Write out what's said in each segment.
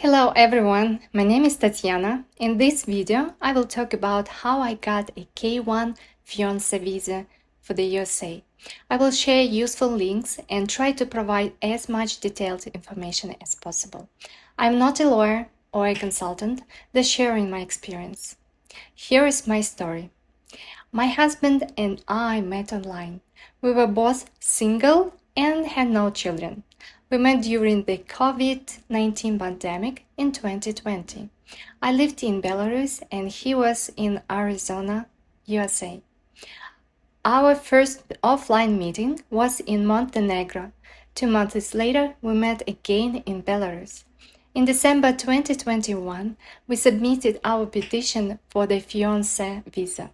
Hello everyone, my name is Tatiana. In this video, I will talk about how I got a K1 fiancé visa for the USA. I will share useful links and try to provide as much detailed information as possible. I'm not a lawyer or a consultant, just sharing my experience. Here is my story. My husband and I met online. We were both single and had no children. We met during the COVID-19 pandemic in 2020. I lived in Belarus and he was in Arizona, USA. Our first offline meeting was in Montenegro. 2 months later, we met again in Belarus. In December 2021, we submitted our petition for the fiancé visa.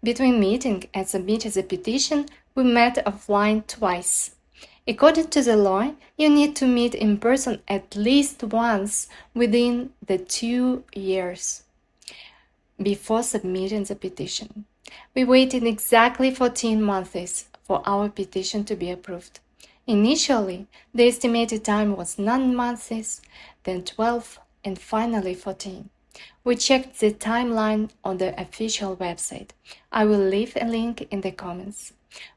Between meeting and submitting the petition, we met offline twice. According to the law, you need to meet in person at least once within the 2 years before submitting the petition. We waited exactly 14 months for our petition to be approved. Initially, the estimated time was 9 months, then 12, and finally 14. We checked the timeline on the official website. I will leave a link in the comments.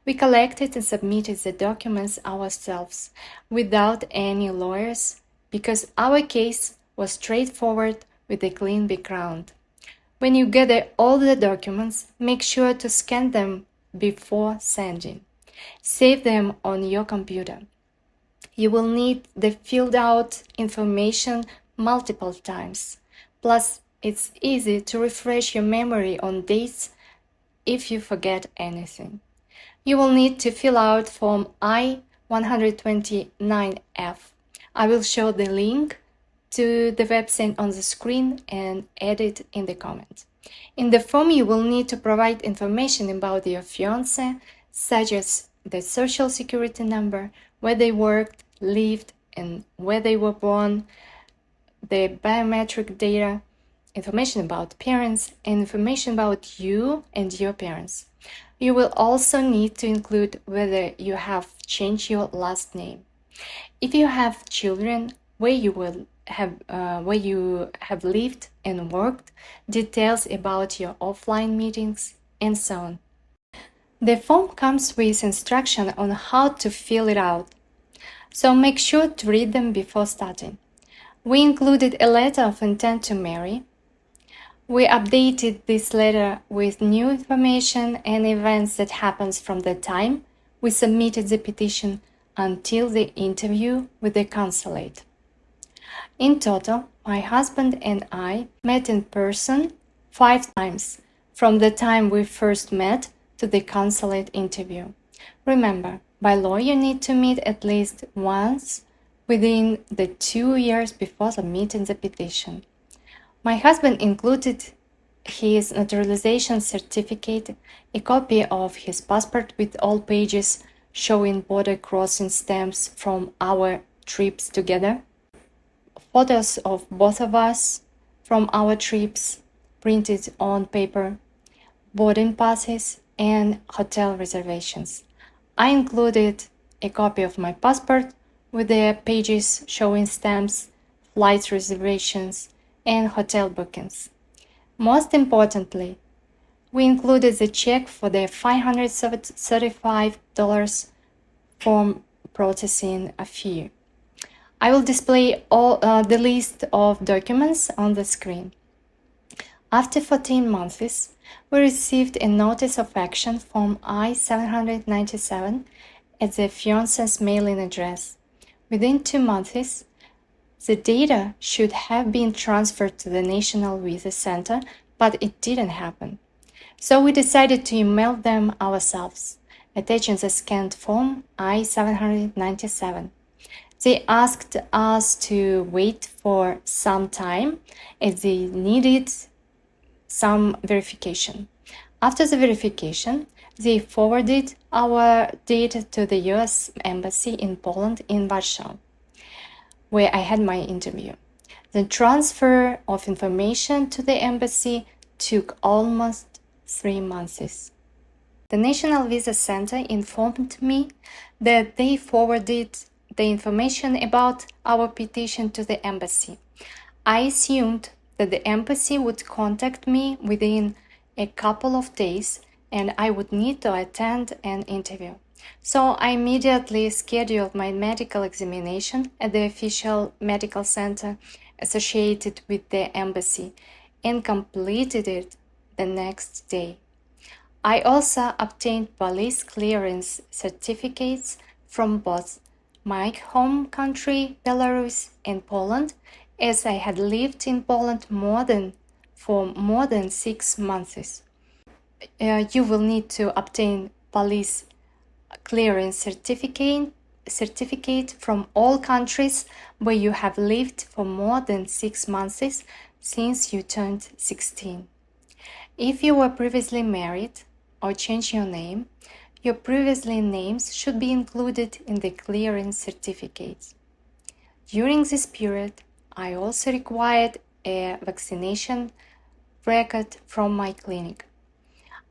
We collected and submitted the documents ourselves, without any lawyers, because our case was straightforward with a clean background. When you gather all the documents, make sure to scan them before sending. Save them on your computer. You will need the filled out information multiple times. Plus, it's easy to refresh your memory on dates if you forget anything. You will need to fill out Form I-129F. I will show the link to the website on the screen and add it in the comments. In the form, you will need to provide information about your fiancé, such as the social security number, where they worked, lived, and where they were born, the biometric data, information about parents, and information about you and your parents. You will also need to include whether you have changed your last name. If you have children, where you have lived and worked, details about your offline meetings, and so on. The form comes with instruction on how to fill it out, so make sure to read them before starting. We included a letter of intent to marry. We updated this letter with new information and events that happened from the time we submitted the petition until the interview with the consulate. In total, my husband and I met in person 5 times, from the time we first met to the consulate interview. Remember, by law you need to meet at least once within the 2 years before submitting the petition. My husband included his naturalization certificate, a copy of his passport with all pages showing border crossing stamps from our trips together, photos of both of us from our trips printed on paper, boarding passes, and hotel reservations. I included a copy of my passport with the pages showing stamps, flight reservations, and hotel bookings. Most importantly, we included the check for the $535 form processing fee. I will display the list of documents on the screen. After 14 months, we received a Notice of Action Form I-797 at the fiancé's mailing address. Within 2 months, the data should have been transferred to the National Visa Center, but it didn't happen. So we decided to email them ourselves, attaching the scanned form I-797. They asked us to wait for some time as they needed some verification. After the verification, they forwarded our data to the US Embassy in Poland in Warsaw, where I had my interview. The transfer of information to the embassy took almost 3 months. The National Visa Center informed me that they forwarded the information about our petition to the embassy. I assumed that the embassy would contact me within a couple of days and I would need to attend an interview. So I immediately scheduled my medical examination at the official medical center associated with the embassy and completed it the next day. I also obtained police clearance certificates from both my home country, Belarus, and Poland, as I had lived in Poland for more than 6 months. You will need to obtain police clearance certificate from all countries where you have lived for more than 6 months since you turned 16. If you were previously married or changed your name, your previously names should be included in the clearance certificates. During this period, I also required a vaccination record from my clinic.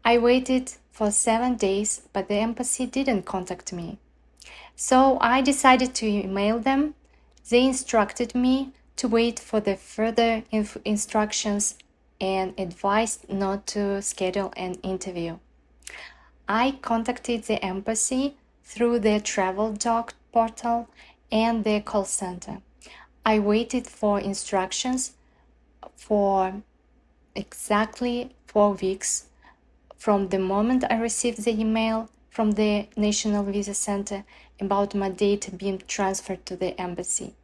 I waited for 7 days, but the embassy didn't contact me. So I decided to email them. They instructed me to wait for the further instructions and advised not to schedule an interview. I contacted the embassy through their travel doc portal and their call center. I waited for instructions for exactly 4 weeks from the moment I received the email from the National Visa Center about my date being transferred to the embassy.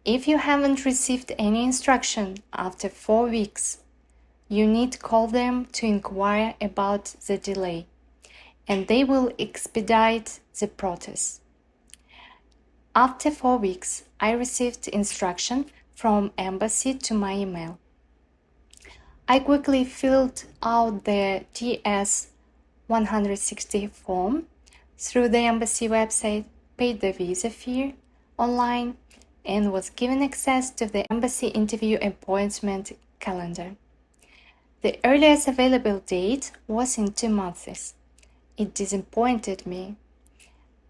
If you haven't received any instruction after 4 weeks, you need to call them to inquire about the delay, and they will expedite the process. After 4 weeks, I received instruction from embassy to my email. I quickly filled out the DS-160 form through the embassy website, paid the visa fee online, and was given access to the embassy interview appointment calendar. The earliest available date was in 2 months. It disappointed me.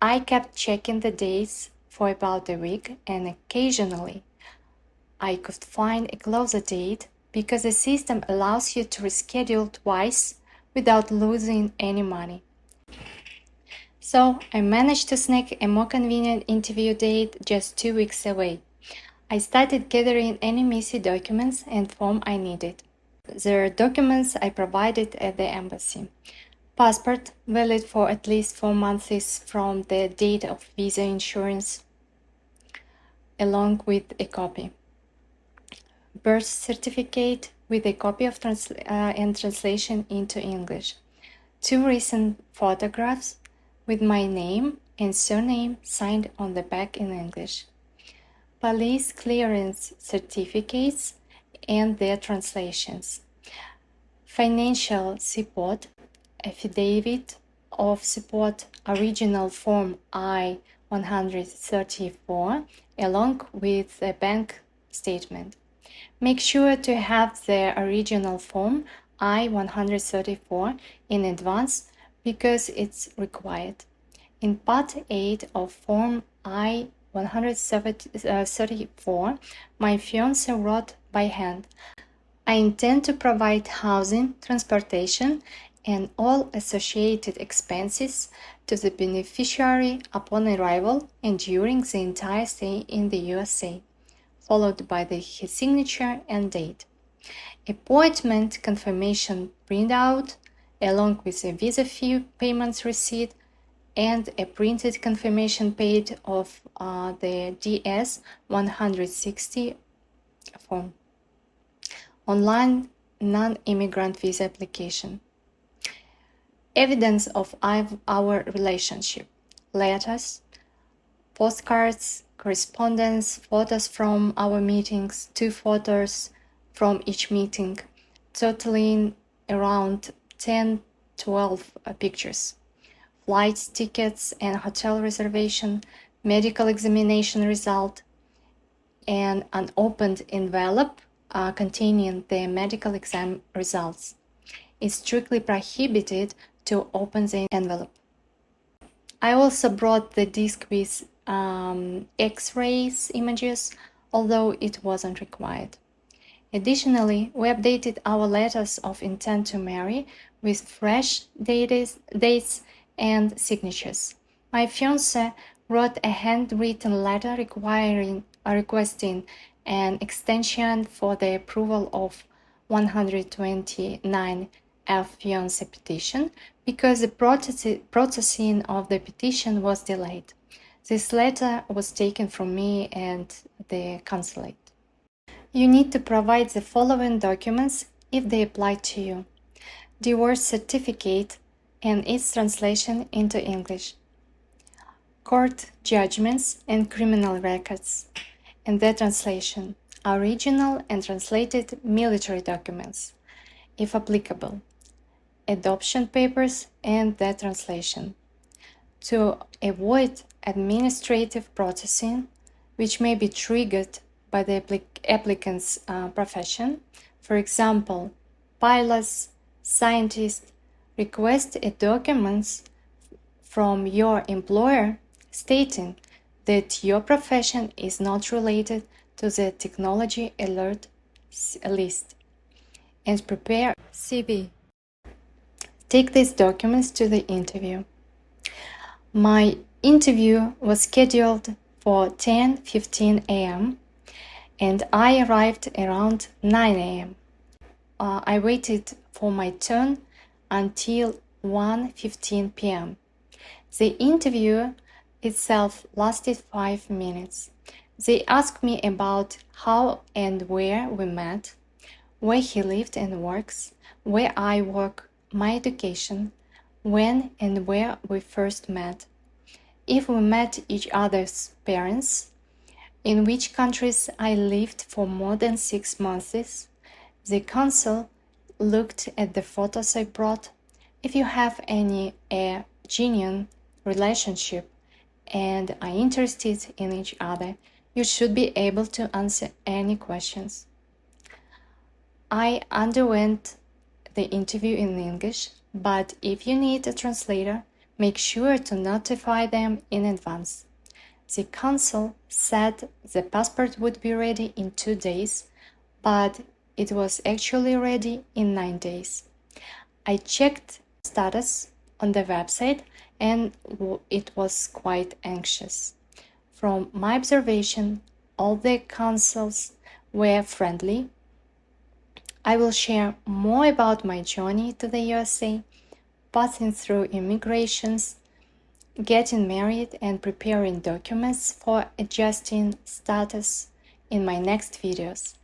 I kept checking the dates for about a week, and occasionally I could find a closer date because the system allows you to reschedule twice without losing any money. So I managed to snag a more convenient interview date just 2 weeks away. I started gathering any missing documents and form I needed. The documents I provided at the embassy: passport valid for at least 4 months from the date of visa insurance, along with a copy; birth certificate with a copy of and translation into English; 2 recent photographs with my name and surname signed on the back in English; police clearance certificates and their translations; financial support, affidavit of support, original form I-134, along with a bank statement. Make sure to have the original form I-134 in advance because it's required. In Part 8 of Form I-134, my fiancé wrote by hand, "I intend to provide housing, transportation, and all associated expenses to the beneficiary upon arrival and during the entire stay in the USA," followed by his signature and date. Appointment confirmation printout, along with a visa fee payment receipt and a printed confirmation page of the DS-160 form. Online non-immigrant visa application. Evidence of our relationship: letters, postcards, correspondence, photos from our meetings, 2 photos from each meeting, totaling around 10-12 pictures; flight tickets and hotel reservation, medical examination result, and an unopened envelope containing the medical exam results. It's strictly prohibited to open the envelope. I also brought the disc with X-rays images, although it wasn't required. Additionally, we updated our letters of intent to marry with fresh dates and signatures. My fiancé wrote a handwritten letter requesting an extension for the approval of 129F fiancé petition because the processing of the petition was delayed. This letter was taken from me and the consulate. You need to provide the following documents if they apply to you: divorce certificate and its translation into English, court judgments and criminal records and their translation, original and translated military documents, if applicable, adoption papers and their translation. To avoid administrative processing, which may be triggered by the applicant's profession, for example, pilots, scientists, request a document from your employer stating that your profession is not related to the technology alert list, and prepare CV. Take these documents to the interview. My interview was scheduled for 10:15 a.m. and I arrived around 9 a.m. I waited for my turn until 1:15 p.m. The interview itself lasted 5 minutes. They asked me about how and where we met, where he lived and works, where I work, my education, when and where we first met, if we met each other's parents, in which countries I lived for more than 6 months. The consul looked at the photos I brought. If you have a genuine relationship and are interested in each other, you should be able to answer any questions. I underwent the interview in English, but if you need a translator, make sure to notify them in advance. The consul said the passport would be ready in 2 days, but it was actually ready in 9 days. I checked status on the website and it was quite anxious. From my observation, all the consuls were friendly. I will share more about my journey to the USA, passing through immigrations, getting married and preparing documents for adjusting status in my next videos.